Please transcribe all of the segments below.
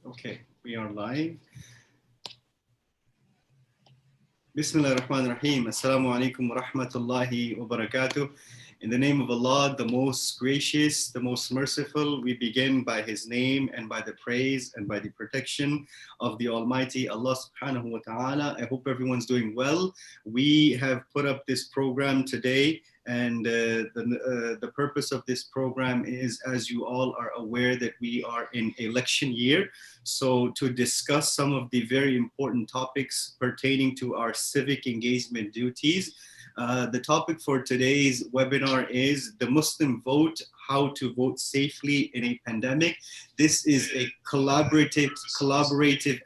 Okay, we are live. Bismillah ar-Rahman ar-Rahim. Assalamu alaikum wa rahmatullahi wa barakatuh. In the name of Allah, the most gracious, the most merciful, we begin by His name and by the praise and by the protection of the Almighty Allah subhanahu wa ta'ala. I hope everyone's doing well. We have put up this program today, and the purpose of this program is, as you all are aware, that we are in election year. So to discuss some of the very important topics pertaining to our civic engagement duties, the topic for today's webinar is the Muslim vote, how to vote safely in a pandemic. This is a collaborative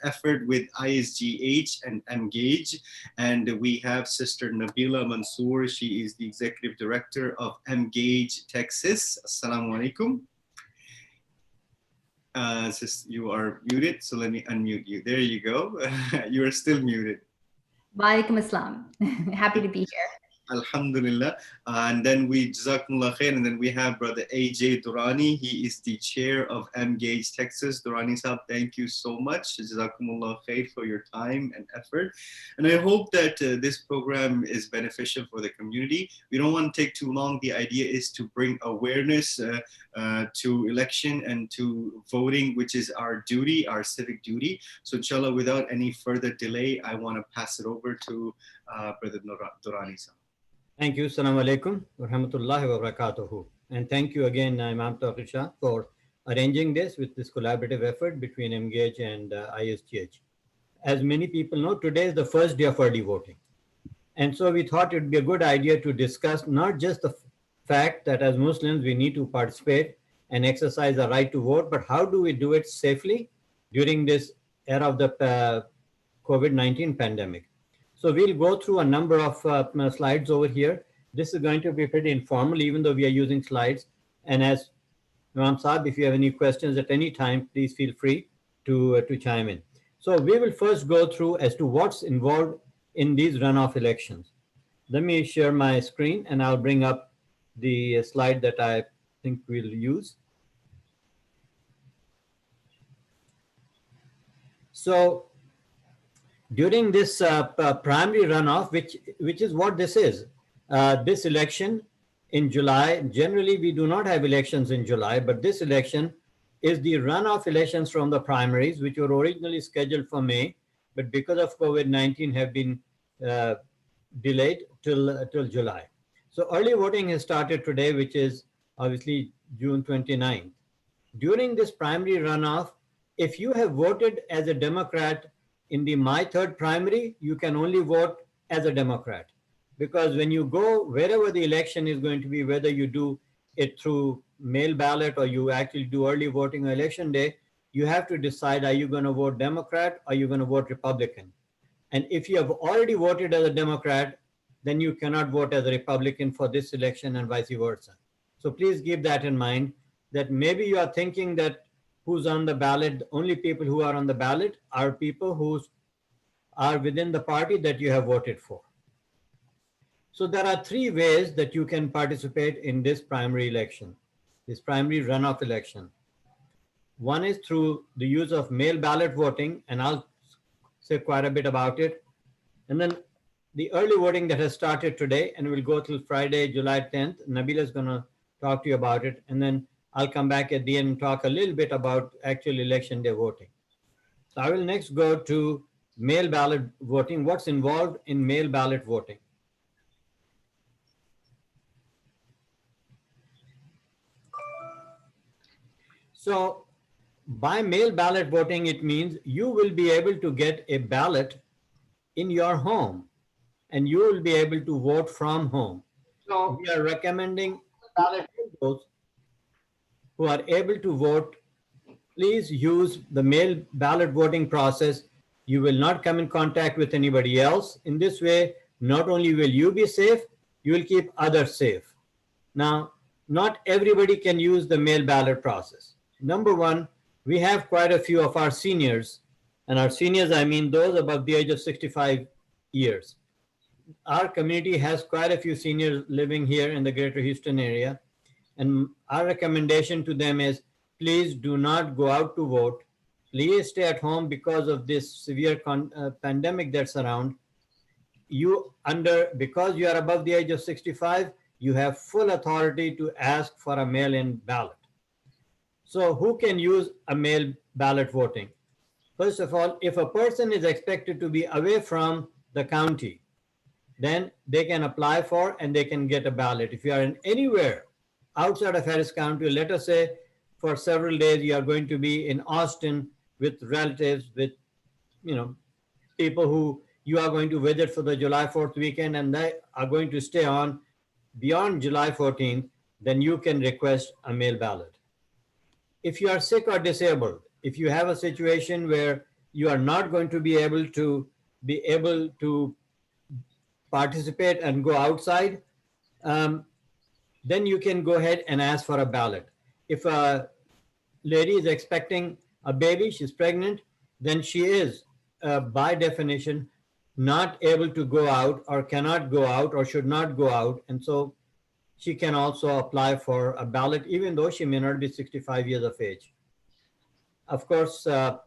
effort with ISGH and ISGH, and we have Sister Nabila Mansour. She is the Executive Director of ISGH Texas. Assalamu alaikum. You are muted, so let me unmute you. There you go. You are still muted. Walaikum assalam. Happy to be here. Alhamdulillah. And then we, Jazakumullah khair, and then we have Brother AJ Durrani. He is the chair of ISGH Texas. Durrani Sahab, thank you so much. Jazakumullah khair for your time and effort. And I hope that this program is beneficial for the community. We don't want to take too long. The idea is to bring awareness to election and to voting, which is our duty, our civic duty. So inshallah, without any further delay, I want to pass it over to Brother Durrani Sahab. Thank you. Assalamu alaikum wa rahmatullahi wa barakatuhu. And thank you again, Imam Tawfiq Shah, for arranging this with this collaborative effort between ISGH and ISGH. As many people know, today is the first day of early voting. And so we thought it would be a good idea to discuss not just the fact that as Muslims we need to participate and exercise our right to vote, but how do we do it safely during this era of the COVID-19 pandemic. So we'll go through a number of slides over here. This is going to be pretty informal, even though we are using slides. And as Imam Saab, if you have any questions at any time, please feel free to chime in. So we will first go through as to what's involved in these runoff elections. Let me share my screen and I'll bring up the slide that I think we'll use. So during this primary runoff, which is what this is, this election in July, generally we do not have elections in July, but this election is the runoff elections from the primaries, which were originally scheduled for May, but because of COVID-19 have been delayed till July. So early voting has started today, which is obviously June 29th. During this primary runoff, if you have voted as a Democrat in the My Third primary, you can only vote as a Democrat. Because when you go wherever the election is going to be, whether you do it through mail ballot or you actually do early voting on election day, you have to decide, are you going to vote Democrat or are you going to vote Republican? And if you have already voted as a Democrat, then you cannot vote as a Republican for this election and vice versa. So please keep that in mind, that maybe you are thinking that who's on the ballot, the only people who are on the ballot are people who are within the party that you have voted for. So there are three ways that you can participate in this primary election, this primary runoff election. One is through the use of mail ballot voting, and I'll say quite a bit about it. And then the early voting that has started today and will go till Friday, July 10th. Nabila is going to talk to you about it. And then I'll come back at the end and talk a little bit about actual election day voting. So I will next go to mail ballot voting, what's involved in mail ballot voting. So by mail ballot voting, it means you will be able to get a ballot in your home and you will be able to vote from home. So we are recommending those who are able to vote, please use the mail ballot voting process. You will not come in contact with anybody else. In this way, not only will you be safe, you will keep others safe. Now, not everybody can use the mail ballot process. Number one, we have quite a few of our seniors, and our seniors, I mean those above the age of 65 years. Our community has quite a few seniors living here in the greater Houston area. And our recommendation to them is, please do not go out to vote please stay at home because of this severe pandemic that's around. Because you are above the age of 65, you have full authority to ask for a mail-in ballot. So who can use a mail ballot voting? First of all, if a person is expected to be away from the county, then they can apply for and they can get a ballot. If you are in anywhere outside of Harris County, let us say for several days you are going to be in Austin with relatives, with people who you are going to visit for the July 4th weekend, and they are going to stay on beyond July 14th, then you can request a mail ballot. If you are sick or disabled, if you have a situation where you are not going to be able to participate and go outside, then you can go ahead and ask for a ballot. If a lady is expecting a baby, she's pregnant, then she is by definition not able to go out or cannot go out or should not go out. And so she can also apply for a ballot, even though she may not be 65 years of age. Of course, a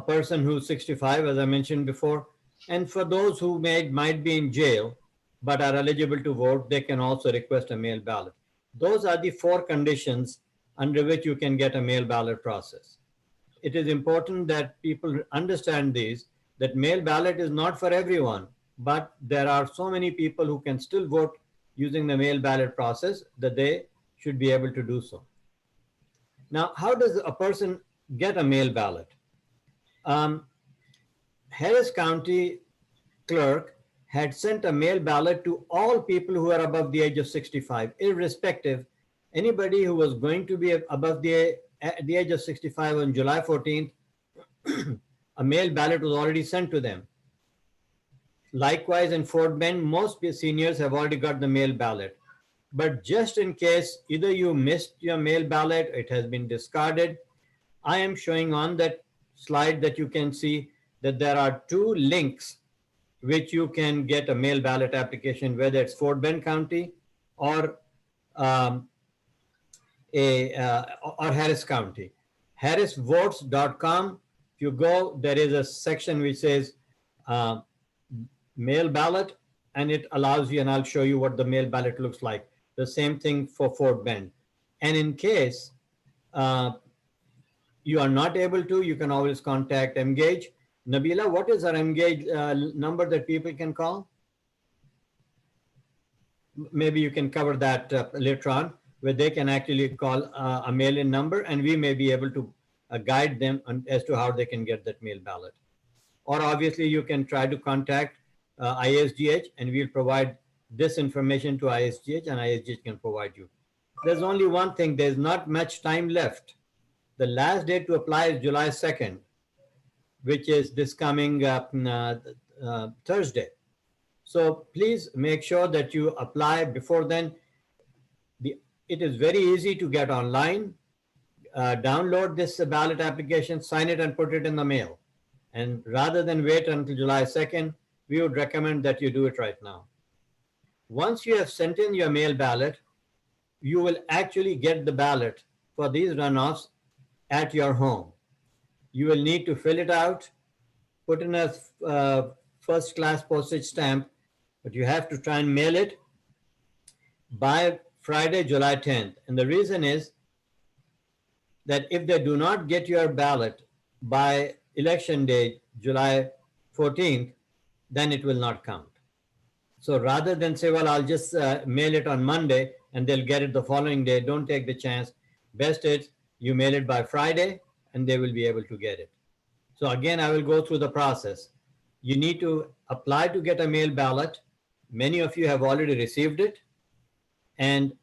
person who's 65, as I mentioned before, and for those who might be in jail but are eligible to vote, they can also request a mail ballot. Those are the 4 conditions under which you can get a mail ballot process. It is important that people understand these, that mail ballot is not for everyone, but there are so many people who can still vote using the mail ballot process that they should be able to do so. Now, how does a person get a mail ballot? Harris County clerk had sent a mail ballot to all people who are above the age of 65, irrespective. Anybody who was going to be above the age of 65 on July 14th, a mail ballot was already sent to them. Likewise, in Fort Bend, most seniors have already got the mail ballot. But just in case either you missed your mail ballot, it has been discarded, I am showing on that slide that you can see that there are 2 links which you can get a mail ballot application, whether it's Fort Bend County or Harris County. harrisvotes.com. If you go, there is a section which says mail ballot, and it allows you, and I'll show you what the mail ballot looks like. The same thing for Fort Bend. And in case you are not able to, you can always contact ISGH. Nabila, what is our ISGH number that people can call? Maybe you can cover that later on, where they can actually call a mail-in number, and we may be able to guide them as to how they can get that mail ballot. Or obviously you can try to contact ISGH, and we'll provide this information to ISGH, and ISGH can provide you. There's only one thing, there's not much time left. The last date to apply is July 2nd, which is this coming Thursday. So please make sure that you apply before then. It is very easy to get online. Download this ballot application, sign it, and put it in the mail. And rather than wait until July 2nd, we would recommend that you do it right now. Once you have sent in your mail ballot, you will actually get the ballot for these runoffs at your home. You will need to fill it out, put in a first-class postage stamp, but you have to try and mail it by Friday, July 10th. And the reason is that if they do not get your ballot by election day, July 14th, then it will not count. So rather than say, well, I'll just mail it on Monday and they'll get it the following day, don't take the chance. Best is you mail it by Friday and they will be able to get it. So again, I will go through the process. You need to apply to get a mail ballot. Many of you have already received it. And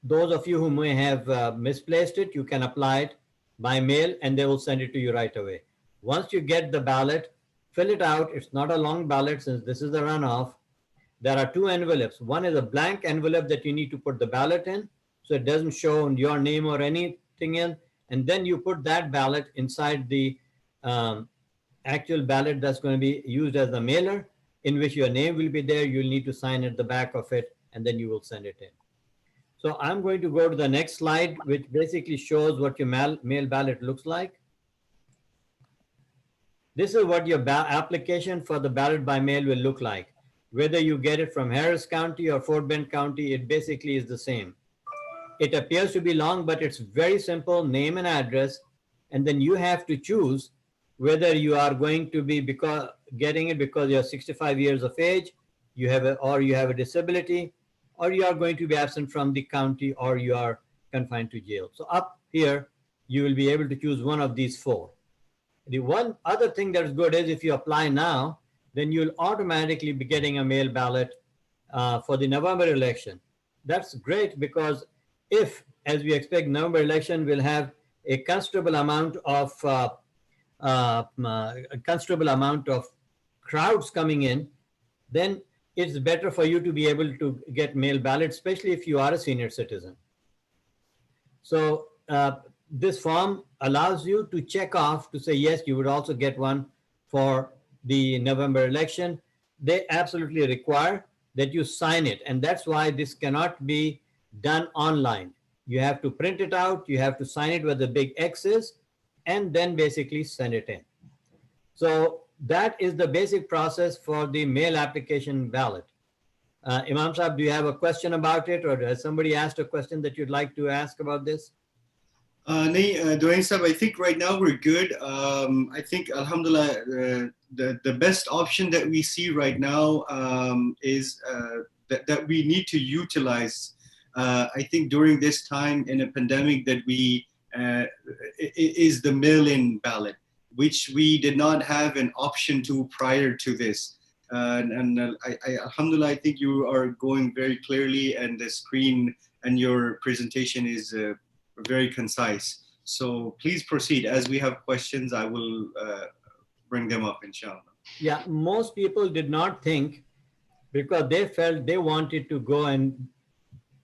those of you who may have misplaced it, you can apply it by mail and they will send it to you right away. Once you get the ballot, fill it out. It's not a long ballot since this is a runoff. There are 2 envelopes. One is a blank envelope that you need to put the ballot in, so it doesn't show your name or anything in. And then you put that ballot inside the actual ballot that's going to be used as the mailer, in which your name will be there. You'll need to sign at the back of it, and then you will send it in. So I'm going to go to the next slide, which basically shows what your mail ballot looks like. This is what your application for the ballot by mail will look like. Whether you get it from Harris County or Fort Bend County, it basically is the same. It appears to be long, but it's very simple, name and address. And then you have to choose whether you are going to be getting it because you're 65 years of age, or you have a disability, or you are going to be absent from the county, or you are confined to jail. So up here, you will be able to choose one of these four. The one other thing that is good is if you apply now, then you'll automatically be getting a mail ballot for the November election. That's great because if, as we expect, November election will have a considerable amount of crowds coming in, then it's better for you to be able to get mail ballots, especially if you are a senior citizen. So this form allows you to check off to say, yes, you would also get one for the November election. They absolutely require that you sign it. And that's why this cannot be done online. You have to print it out. You have to sign it where the big X is, and then basically send it in. So that is the basic process for the mail application ballot. Imam Saab, do you have a question about it, or has somebody asked a question that you'd like to ask about this? Dwayne Saab, I think right now we're good. I think, alhamdulillah, the best option that we see right now is that we need to utilize. I think during this time in a pandemic that we is the mail-in ballot, which we did not have an option to prior to this. Alhamdulillah, I think you are going very clearly, and the screen and your presentation is very concise. So please proceed. As we have questions, I will bring them up, inshallah. Yeah, most people did not think, because they felt they wanted to go and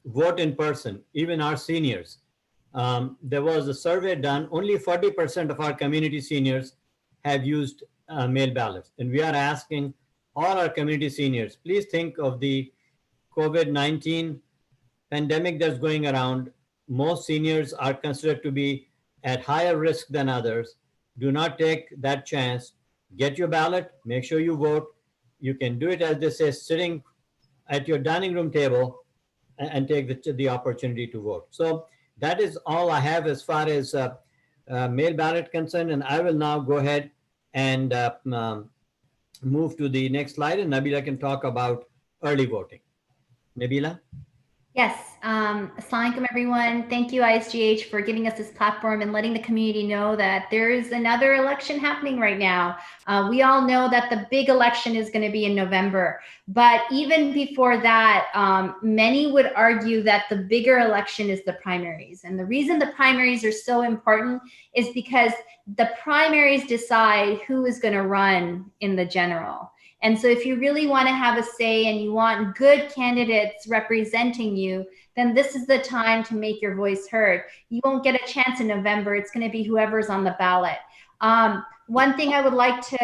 vote in person, even our seniors. There was a survey done, only 40% of our community seniors have used mail ballots. And we are asking all our community seniors, please think of the COVID-19 pandemic that's going around. Most seniors are considered to be at higher risk than others. Do not take that chance. Get your ballot, make sure you vote. You can do it, as they say, sitting at your dining room table and take the opportunity to vote. So that is all I have as far as mail ballot concerned. And I will now go ahead and move to the next slide, and Nabila can talk about early voting. Nabila? Yes. Assalamu alaikum, everyone. Thank you, ISGH, for giving us this platform and letting the community know that there is another election happening right now. We all know that the big election is going to be in November. But even before that, many would argue that the bigger election is the primaries. And the reason the primaries are so important is because the primaries decide who is going to run in the general. And so if you really want to have a say and you want good candidates representing you, then this is the time to make your voice heard. You won't get a chance in November. It's going to be whoever's on the ballot. One thing I would like to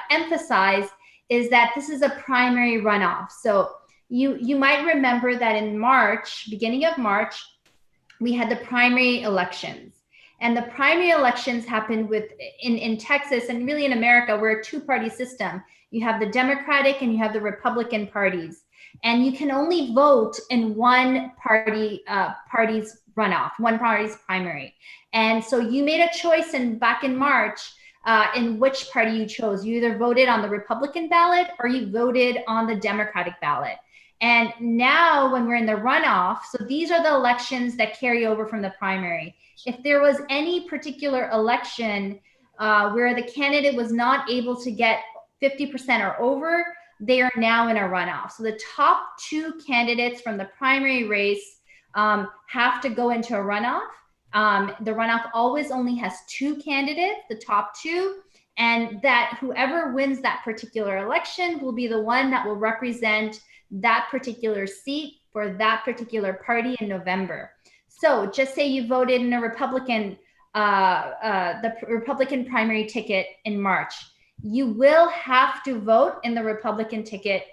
emphasize is that this is a primary runoff. So you might remember that in March, beginning of March, we had the primary elections. And the primary elections happened in Texas, and really in America, we're a two-party system. You have the Democratic and you have the Republican parties. And you can only vote in one party's runoff, one party's primary. And so you made a choice back in March in which party you chose. You either voted on the Republican ballot or you voted on the Democratic ballot. And now when we're in the runoff, so these are the elections that carry over from the primary. If there was any particular election where the candidate was not able to get 50% or over, they are now in a runoff. So the top two candidates from the primary race have to go into a runoff. The runoff always only has two candidates, the top two, and that whoever wins that particular election will be the one that will represent that particular seat for that particular party in November. So just say you voted in a Republican, the Republican primary ticket in March. You will have to vote in the Republican ticket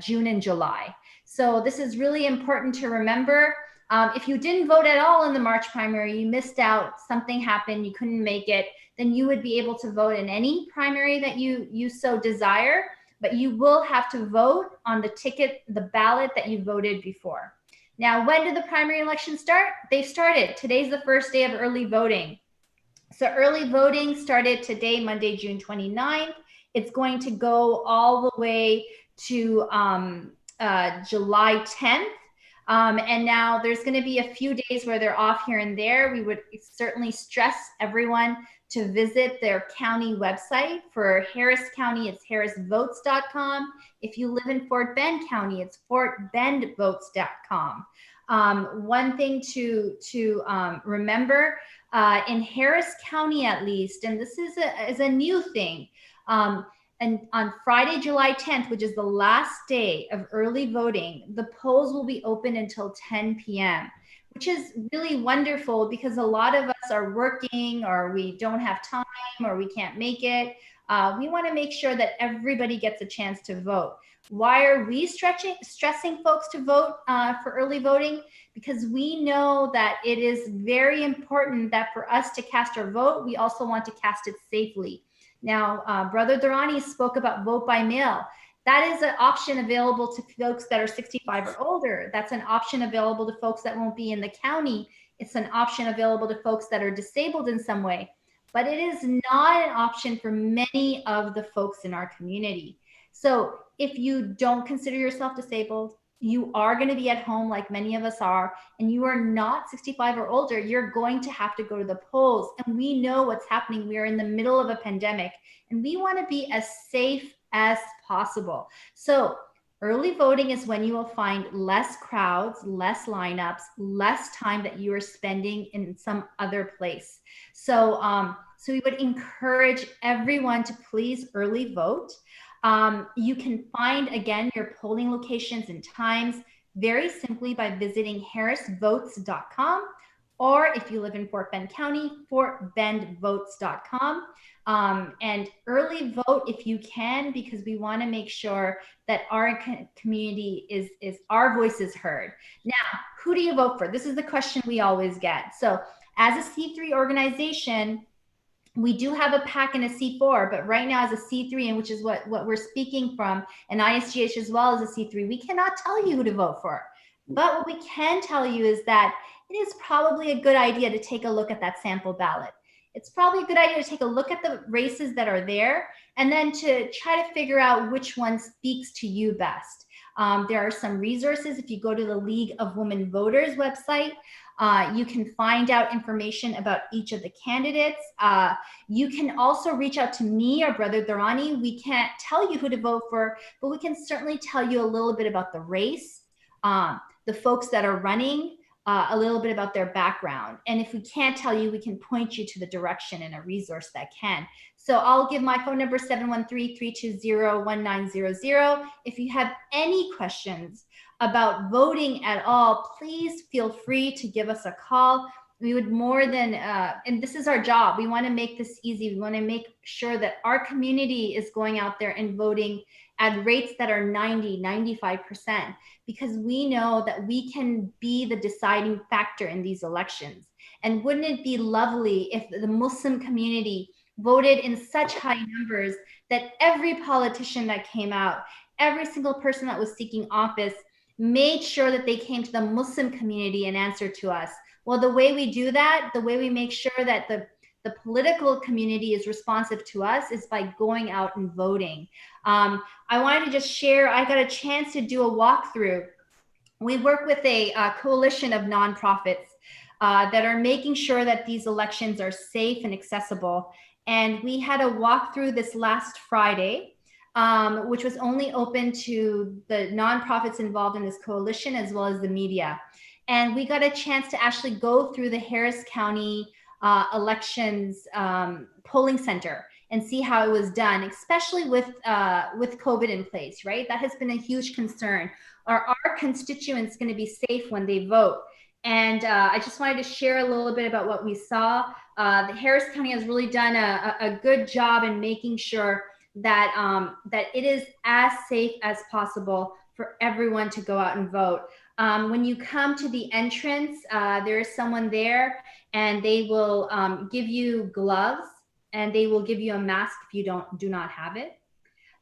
June and July. So this is really important to remember. If you didn't vote at all in the March primary, you missed out, something happened, you couldn't make it, then you would be able to vote in any primary that you so desire, but you will have to vote on the ticket, the ballot that you voted before. Now, when did the primary elections start? They've started. Today's the first day of early voting. So early voting started today, Monday, June 29th. It's going to go all the way to July 10th. And now there's going to be a few days where they're off here and there. We would certainly stress everyone to visit their county website. For Harris County, it's harrisvotes.com. If you live in Fort Bend County, it's fortbendvotes.com. One thing to remember, in Harris County at least, and this is a new thing, and on Friday, July 10th, which is the last day of early voting, the polls will be open until 10 p.m., which is really wonderful because a lot of us are working, or we don't have time, or we can't make it. We want to make sure that everybody gets a chance to vote. Why are we stressing folks to vote for early voting? Because we know that it is very important that for us to cast our vote, we also want to cast it safely. Now, Brother Durrani spoke about vote by mail. That is an option available to folks that are 65 or older. That's an option available to folks that won't be in the county. It's an option available to folks that are disabled in some way. But it is not an option for many of the folks in our community. So if you don't consider yourself disabled, you are going to be at home like many of us are, and you are not 65 or older, you're going to have to go to the polls. And we know what's happening. We are in the middle of a pandemic, and we want to be as safe as possible. So early voting is when you will find less crowds, less lineups, less time that you are spending in some other place. So, so we would encourage everyone to please early vote. You can find, again, your polling locations and times very simply by visiting harrisvotes.com, or if you live in Fort Bend County, fortbendvotes.com. And early vote if you can, because we want to make sure that our community is our voice is heard. Now, who do you vote for? This is the question we always get. So as a C3 organization, we do have a PAC and a C4, but right now as a C3, and which is what we're speaking from, and ISGH as well as a C3, we cannot tell you who to vote for. But what we can tell you is that it is probably a good idea to take a look at that sample ballot. It's probably a good idea to take a look at the races that are there, and then to try to figure out which one speaks to you best. There are some resources. If you go to the League of Women Voters website, you can find out information about each of the candidates. You can also reach out to me or Brother Durrani. We can't tell you who to vote for, but we can certainly tell you a little bit about the race, the folks that are running, a little bit about their background. And if we can't tell you, we can point you to the direction and a resource that can. So I'll give my phone number, 713-320-1900. If you have any questions about voting at all, please feel free to give us a call. We would more than, and this is our job. We want to make this easy. We want to make sure that our community is going out there and voting at rates that are 90, 95%, because we know that we can be the deciding factor in these elections. And wouldn't it be lovely if the Muslim community voted in such high numbers that every politician that came out, every single person that was seeking office, made sure that they came to the Muslim community and answered to us? Well, the way we do that, the way we make sure that the political community is responsive to us, is by going out and voting. I wanted to just share, I got a chance to do a walkthrough. We work with a coalition of nonprofits that are making sure that these elections are safe and accessible. And we had a walkthrough this last Friday, which was only open to the nonprofits involved in this coalition, as well as the media. And we got a chance to actually go through the Harris County elections polling center and see how it was done, especially with COVID in place, right? That has been a huge concern. Are our constituents going to be safe when they vote? And I just wanted to share a little bit about what we saw. The Harris County has really done a good job in making sure that it is as safe as possible for everyone to go out and vote. When you come to the entrance, there is someone there, and they will give you gloves, and they will give you a mask if you do not have it.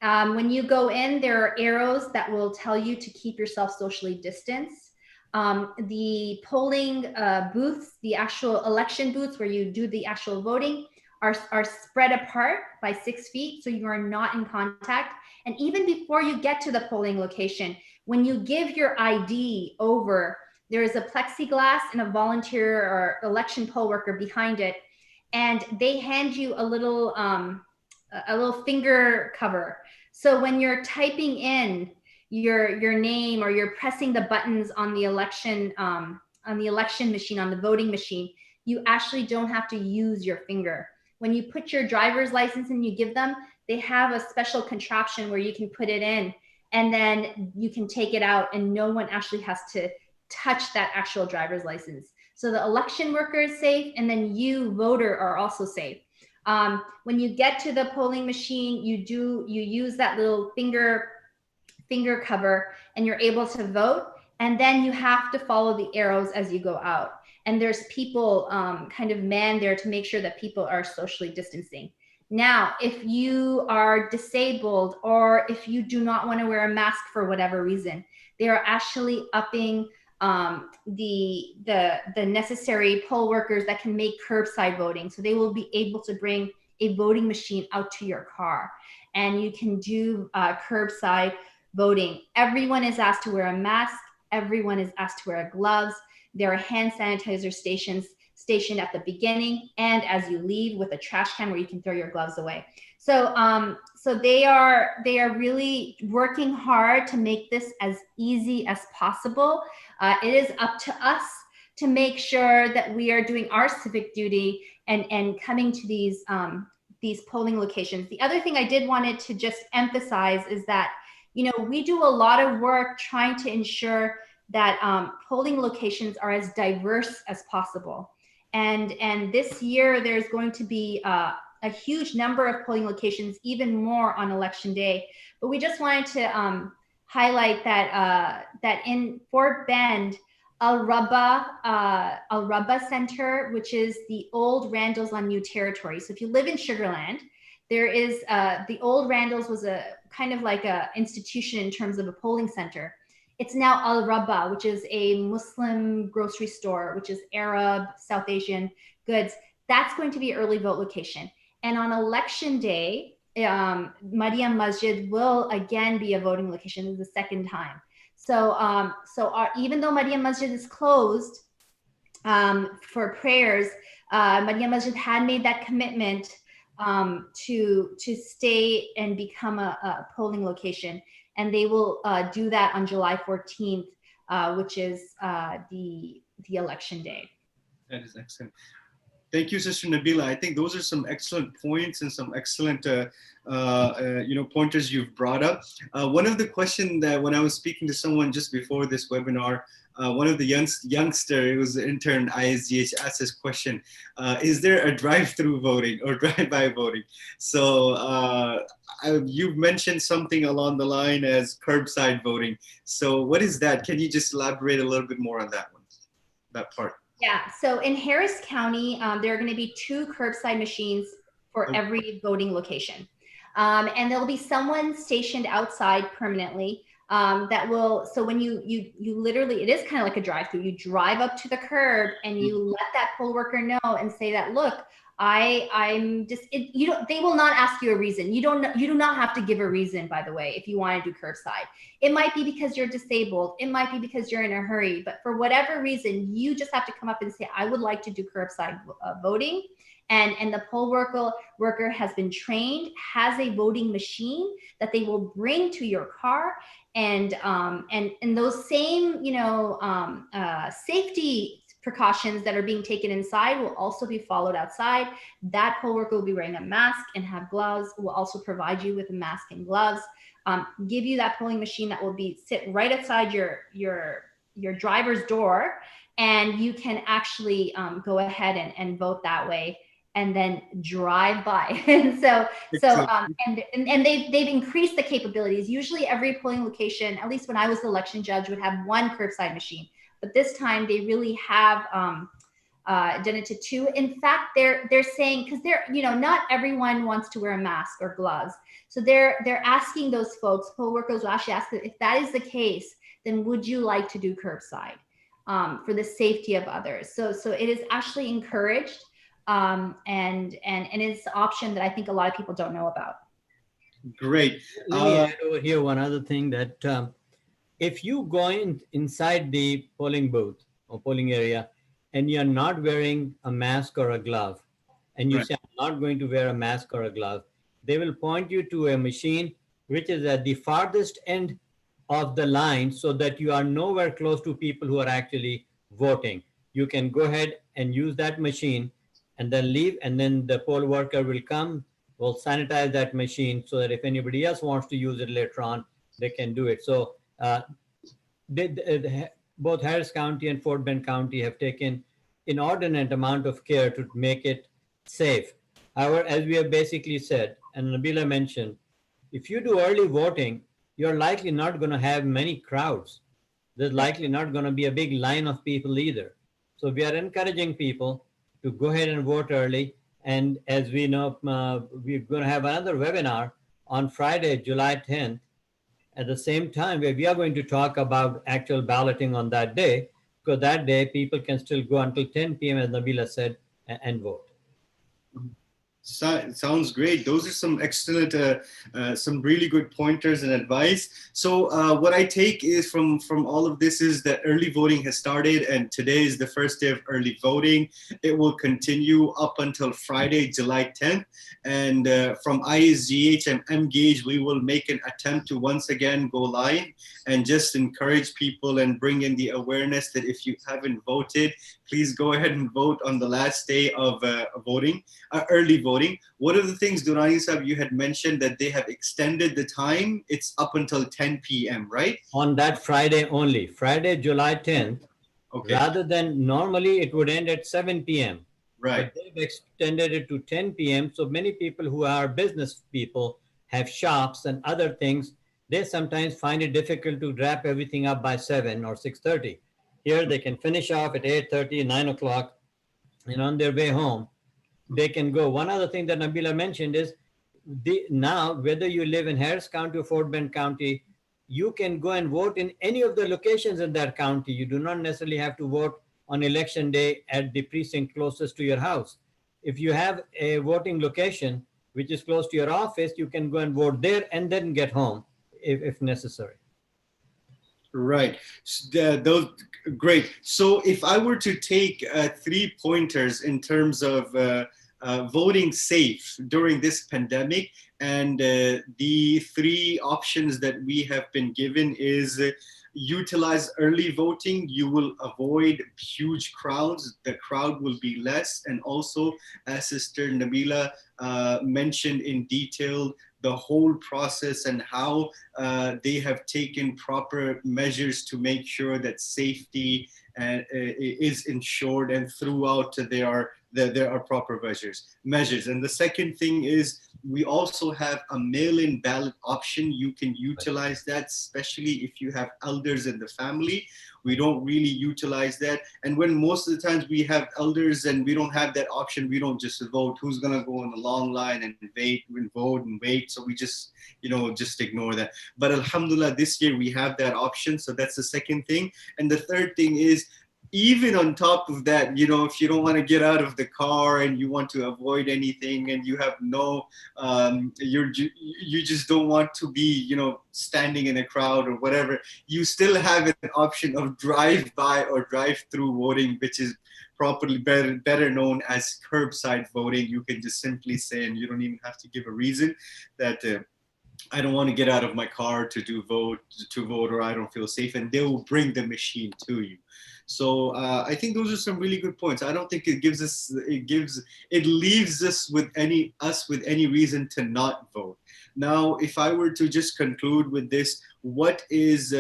When you go in, there are arrows that will tell you to keep yourself socially distanced. The polling booths, the actual election booths where you do the actual voting, are spread apart by 6 feet, so you are not in contact. And even before you get to the polling location, when you give your ID over, there is a plexiglass and a volunteer or election poll worker behind it, and they hand you a little finger cover. So when you're typing in your name, or you're pressing the buttons on the election machine, on the voting machine, you actually don't have to use your finger. When you put your driver's license and you give them, they have a special contraption where you can put it in, and then you can take it out, and no one actually has to touch that actual driver's license. So the election worker is safe, and then you, voter, are also safe. When you get to the polling machine, you use that little finger cover, and you're able to vote. And then you have to follow the arrows as you go out. And there's people kind of manned there to make sure that people are socially distancing. Now, if you are disabled, or if you do not want to wear a mask for whatever reason, they are actually upping the necessary poll workers that can make curbside voting. So they will be able to bring a voting machine out to your car, and you can do curbside voting. Everyone is asked to wear a mask. Everyone is asked to wear gloves. There are hand sanitizer stations stationed at the beginning and as you leave, with a trash can where you can throw your gloves away. So so they are really working hard to make this as easy as possible. It is up to us to make sure that we are doing our civic duty and coming to these polling locations. The other thing I did wanted to just emphasize is that, you know, we do a lot of work trying to ensure that polling locations are as diverse as possible. And this year, there's going to be a huge number of polling locations, even more on election day. But we just wanted to highlight that that in Fort Bend, Al-Rabba Center, which is the old Randall's on New Territory. So if you live in Sugar Land, there is the old Randall's was a kind of like a institution in terms of a polling center. It's now Al-Rabba, which is a Muslim grocery store, which is Arab, South Asian goods. That's going to be an early vote location. And on election day, Mariam Masjid will again be a voting location. This is the second time. So, even though Mariam Masjid is closed for prayers, Mariam Masjid had made that commitment to stay and become a polling location. And they will do that on July 14th, which is the election day. That is excellent. Thank you, Sister Nabila. I think those are some excellent points and some excellent, pointers you've brought up. One of the questions that when I was speaking to someone just before this webinar, one of the youngster, it was the intern ISGH, asked this question: is there a drive-through voting or drive-by voting? So you've mentioned something along the line as curbside voting. So what is that? Can you just elaborate a little bit more on that one, that part? Yeah, so in Harris County, there are going to be 2 curbside machines for every voting location. And there'll be someone stationed outside permanently that will, so when you literally, it is kind of like a drive-through. You drive up to the curb and you let that poll worker know and say that, look, I'm just, they will not ask you a reason. You do not have to give a reason, by the way, if you want to do curbside. It might be because you're disabled. It might be because you're in a hurry, but for whatever reason, you just have to come up and say, I would like to do curbside voting. And the poll worker has been trained, has a voting machine that they will bring to your car. And those same, safety precautions that are being taken inside will also be followed outside. That poll worker will be wearing a mask and have gloves. Will also provide you with a mask and gloves. Give you that polling machine that will sit right outside your driver's door, and you can actually go ahead and vote that way. and then drive by. And so they've increased the capabilities. Usually every polling location, at least when I was the election judge, would have one curbside machine, but this time they really have done it to two. In fact, they're saying, because not everyone wants to wear a mask or gloves, so they're asking those folks, poll workers will actually ask, if that is the case, then would you like to do curbside for the safety of others? So it is actually encouraged, and it's an option that I think a lot of people don't know about. Great. Let me add over here one other thing, that if you go inside the polling booth or polling area and you're not wearing a mask or a glove, and you say, I'm not going to wear a mask or a glove, they will point you to a machine which is at the farthest end of the line, so that you are nowhere close to people who are actually voting. You can go ahead and use that machine and then leave, and then the poll worker will come, will sanitize that machine, so that if anybody else wants to use it later on, they can do it. So both Harris County and Fort Bend County have taken inordinate amount of care to make it safe. However, as we have basically said, and Nabila mentioned, if you do early voting, you're likely not going to have many crowds. There's likely not going to be a big line of people either. So we are encouraging people to go ahead and vote early. And as we know, we're going to have another webinar on Friday, July 10th, at the same time, where we are going to talk about actual balloting on that day, because that day people can still go until 10 p.m., as Nabila said, and vote. Sounds great. Those are some excellent, some really good pointers and advice. So what I take is from all of this is that early voting has started, and today is the first day of early voting. It will continue up until Friday, July 10th. And from ISGH and MGH, we will make an attempt to once again go live and just encourage people and bring in the awareness that if you haven't voted, please go ahead and vote on the last day of voting, early voting. One of the things, Durrani Sahib, you had mentioned that they have extended the time. It's up until 10 p.m., right? On that Friday only, Friday, July 10th, okay. Rather than normally it would end at 7 p.m. Right. But they've extended it to 10 p.m. So many people who are business people, have shops and other things, they sometimes find it difficult to wrap everything up by 7 or 6:30. Here they can finish off at 8:30, 9 o'clock, and on their way home, they can go. One other thing that Nabila mentioned is now, whether you live in Harris County or Fort Bend County, you can go and vote in any of the locations in that county. You do not necessarily have to vote on election day at the precinct closest to your house. If you have a voting location which is close to your office, you can go and vote there and then get home if necessary. Right. Those great. So if I were to take 3 pointers in terms of voting safe during this pandemic, and the 3 options that we have been given is utilize early voting. You will avoid huge crowds. The crowd will be less. And also, as Sister Nabila mentioned in detail, the whole process and how they have taken proper measures to make sure that safety is ensured, and throughout there are proper measures. And the second thing is we also have a mail-in ballot option. You can utilize that, especially if you have elders in the family. We don't really utilize that. And when most of the times we have elders and we don't have that option, we don't just vote. Who's going to go in a long line and vote and wait? So we just, just ignore that. But alhamdulillah, this year we have that option. So that's the second thing. And the third thing is, even on top of that, if you don't want to get out of the car and you want to avoid anything and you have you just don't want to be, standing in a crowd or whatever, you still have an option of drive-by or drive-through voting, which is properly better known as curbside voting. You can just simply say, and you don't even have to give a reason, that I don't want to get out of my car to vote, or I don't feel safe, and they will bring the machine to you. So I think those are some really good points. I don't think it leaves us with any reason to not vote. Now, if I were to just conclude with this, what is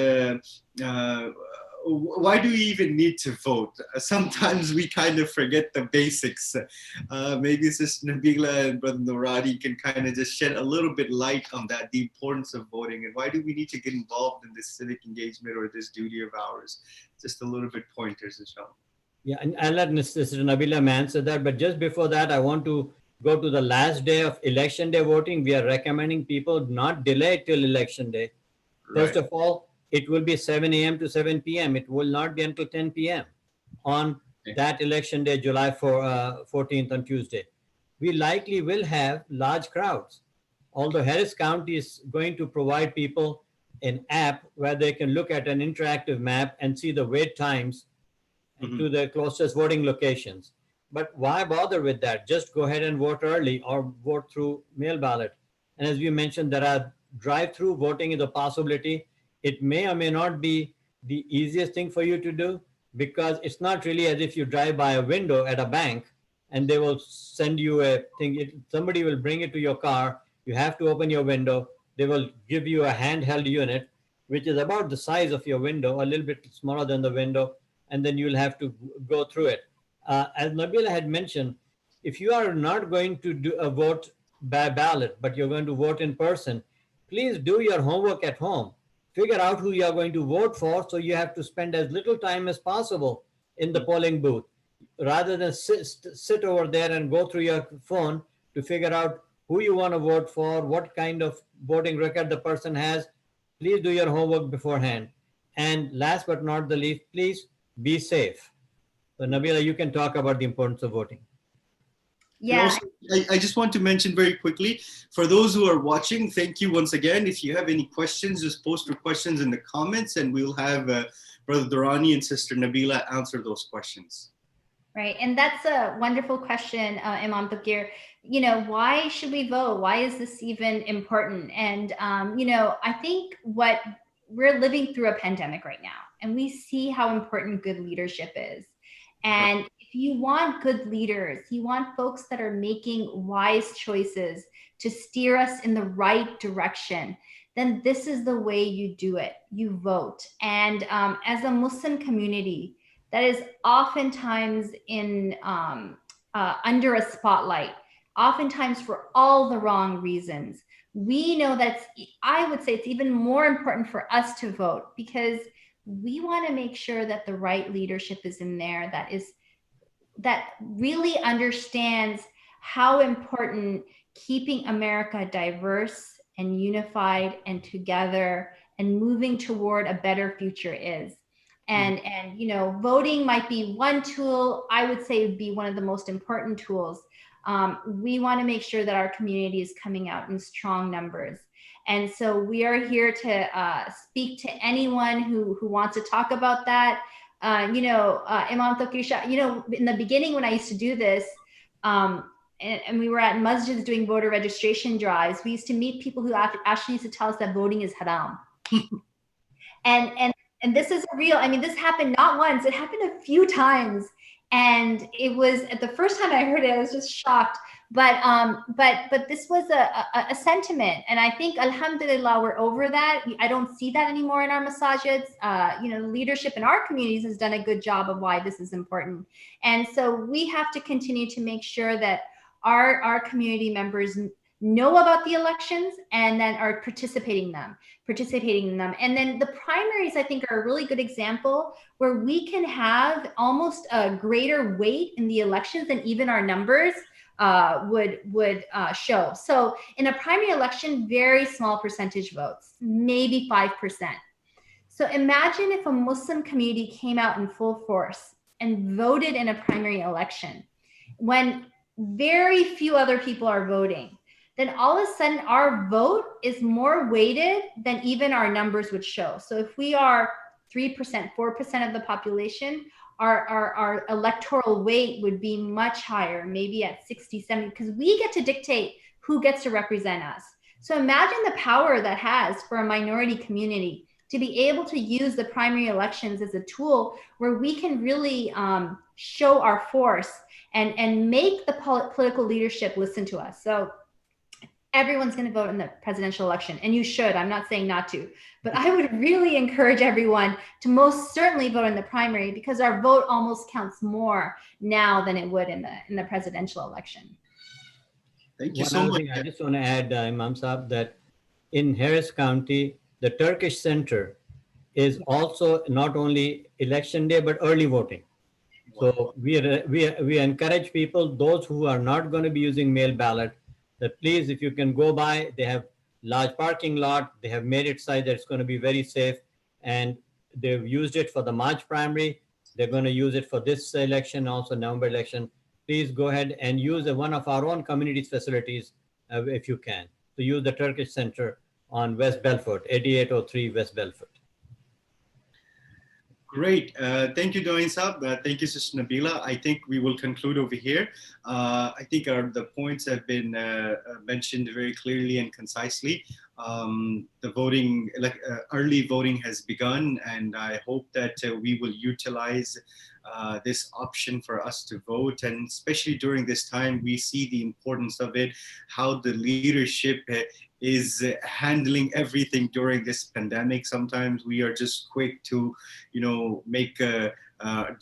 why do we even need to vote? Sometimes we kind of forget the basics. Maybe Sister Nabila and Brother Noradi can kind of just shed a little bit light on that, the importance of voting, and why do we need to get involved in this civic engagement or this duty of ours? Just a little bit pointers, inshallah. Yeah, and I'll let Sister Nabila answer that. But just before that, I want to go to the last day of election day voting. We are recommending people not delay till election day. First of all, it will be 7 a.m. to 7 p.m. It will not be until 10 p.m. on that election day, July 14th on Tuesday. We likely will have large crowds. Although Harris County is going to provide people an app where they can look at an interactive map and see the wait times to the closest voting locations. But why bother with that? Just go ahead and vote early or vote through mail ballot. And as we mentioned, there are drive-through voting is a possibility. It may or may not be the easiest thing for you to do because it's not really as if you drive by a window at a bank and they will send you a thing. Somebody will bring it to your car. You have to open your window. They will give you a handheld unit, which is about the size of your window, a little bit smaller than the window, and then you'll have to go through it. As Nabila had mentioned, if you are not going to do a vote by ballot, but you're going to vote in person, please do your homework at home. Figure out who you are going to vote for so you have to spend as little time as possible in the polling booth rather than sit over there and go through your phone to figure out who you want to vote for, what kind of voting record the person has. Please do your homework beforehand. And last but not the least, please be safe. So Nabila, you can talk about the importance of voting. Yeah. Also, I just want to mention very quickly, for those who are watching, thank you once again. If you have any questions, just post your questions in the comments and we'll have Brother Durrani and Sister Nabila answer those questions. Right. And that's a wonderful question, Imam Taqir. You know, why should we vote? Why is this even important? And, you know, I think we're living through a pandemic right now, and we see how important good leadership is. And if you want good leaders, you want folks that are making wise choices to steer us in the right direction, then this is the way you do it. You vote. And as a Muslim community that is oftentimes in under a spotlight, oftentimes for all the wrong reasons, we know that I would say it's even more important for us to vote because we want to make sure that the right leadership is in there that really understands how important keeping America diverse and unified and together and moving toward a better future is. And you know, voting might be one tool. I would say it would be one of the most important tools. We want to make sure that our community is coming out in strong numbers. And so we are here to speak to anyone who wants to talk about that. You know, Imam Taqir, you know, in the beginning when I used to do this, and we were at masjids doing voter registration drives, we used to meet people who actually used to tell us that voting is haram. And this is real. I mean, this happened not once, it happened a few times. And it was, at the first time I heard it, I was just shocked. But this was a sentiment. And I think, alhamdulillah, we're over that. I don't see that anymore in our masajids. You know, the leadership in our communities has done a good job of why this is important. And so we have to continue to make sure that our community members know about the elections and then are participating in them. And then the primaries, I think, are a really good example where we can have almost a greater weight in the elections than even our numbers would show. So in a primary election, very small percentage votes, maybe 5%. So imagine if a Muslim community came out in full force and voted in a primary election when very few other people are voting. Then all of a sudden our vote is more weighted than even our numbers would show. So if we are 3%, 4% of the population, our electoral weight would be much higher, maybe at 60, 70, because we get to dictate who gets to represent us. So imagine the power that has for a minority community to be able to use the primary elections as a tool where we can really show our force and make the political leadership listen to us. So everyone's going to vote in the presidential election, and you should. I'm not saying not to, but I would really encourage everyone to most certainly vote in the primary, because our vote almost counts more now than it would in the presidential election. Thank you One so other much. thing I just want to add, Imam Saab, that in Harris County, the Turkish Center is also not only election day, but early voting. So we encourage people, those who are not going to be using mail ballot, that please, if you can go by, they have large parking lot, they have made it such that it's going to be very safe, and they've used it for the March primary. They're going to use it for this election, also November election. Please go ahead and use one of our own community's facilities if you can. So use the Turkish Center on West Belfort, 8803 West Belfort. Great. Thank you, Doin Saab. Thank you, Sister Nabila. I think we will conclude over here. I think the points have been mentioned very clearly and concisely. The voting, early voting has begun, and I hope that we will utilize this option for us to vote. And especially during this time, we see the importance of it, how the leadership is handling everything during this pandemic. Sometimes we are just quick to, make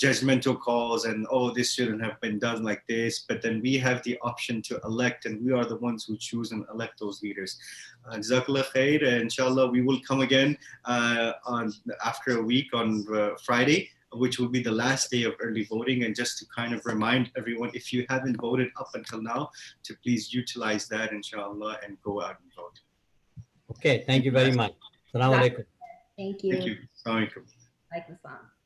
judgmental calls and, oh, this shouldn't have been done like this. But then we have the option to elect, and we are the ones who choose and elect those leaders. Jazakallah khair. Inshallah, we will come again after a week on Friday, which will be the last day of early voting. And just to kind of remind everyone, if you haven't voted up until now, to please utilize that, inshallah, and go out and vote. Okay, thank you very much. Assalamu alaikum. Thank you. Thank you. Assalamu alaikum. Alaikum salam.